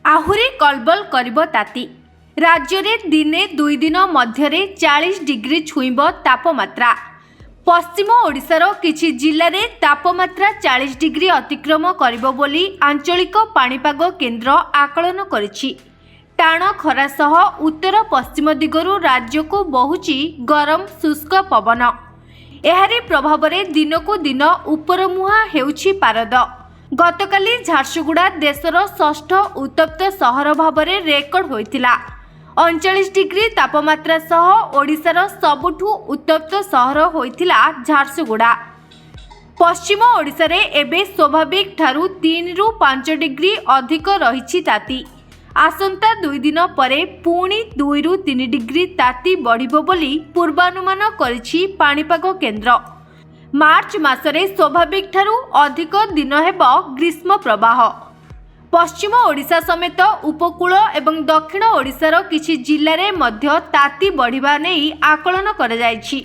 ଆହୁରି କଲବଲ କରିବ ତାତି। ରାଜ୍ୟରେ ଦିନେ ଦୁଇ ଦିନ ମଧ୍ୟରେ 40 ଡିଗ୍ରୀ ଛୁଇଁବ ତାପମାତ୍ରା। ପଶ୍ଚିମ ଓଡ଼ିଶାର କିଛି ଜିଲ୍ଲାରେ ତାପମାତ୍ରା 40 ଡିଗ୍ରୀ ଅତିକ୍ରମ କରିବ ବୋଲି ଆଞ୍ଚଳିକ ପାଣିପାଗ କେନ୍ଦ୍ର ଆକଳନ କରିଛି। ଟାଣ ଖରା ସହ ଉତ୍ତର ପଶ୍ଚିମ ଦିଗରୁ ରାଜ୍ୟକୁ ବହୁଛି ଗରମ ଶୁଷ୍କ ପବନ। ଏହାରି ପ୍ରଭାବରେ ଦିନକୁ ଦିନ ଉପରମୁହାଁ ହେଉଛି ପାରଦ। ଗତକାଲି ଝାରସୁଗୁଡ଼ା ଦେଶର ଷଷ୍ଠ ଉତ୍ତପ୍ତ ସହର ଭାବରେ ରେକର୍ଡ ହୋଇଥିଲା। 39 ଡିଗ୍ରୀ ତାପମାତ୍ରା ସହ ଓଡ଼ିଶାର ସବୁଠୁ ଉତ୍ତପ୍ତ ସହର ହୋଇଥିଲା ଝାରସୁଗୁଡ଼ା। ପଶ୍ଚିମ ଓଡ଼ିଶାରେ ଏବେ ସ୍ୱାଭାବିକ ଠାରୁ 3 ରୁ 5 ଡିଗ୍ରୀ ଅଧିକ ରହିଛି ତାତି। ଆସନ୍ତା 2 ଦିନ ପରେ ପୁଣି 2 ରୁ 3 ଡିଗ୍ରୀ ତାତି ବଢ଼ିବ ବୋଲି ପୂର୍ବାନୁମାନ କରିଛି ପାଣିପାଗ କେନ୍ଦ୍ର। ମାର୍ଚ୍ଚ ମାସରେ ସ୍ୱାଭାବିକ ଠାରୁ ଅଧିକ ଦିନ ହେବ ଗ୍ରୀଷ୍ମ ପ୍ରବାହ। ପଶ୍ଚିମ ଓଡ଼ିଶା ସମେତ ଉପକୂଳ ଏବଂ ଦକ୍ଷିଣ ଓଡ଼ିଶାର କିଛି ଜିଲ୍ଲାରେ ମଧ୍ୟ ତାତି ବଢ଼ିବା ନେଇ ଆକଳନ କରାଯାଇଛି।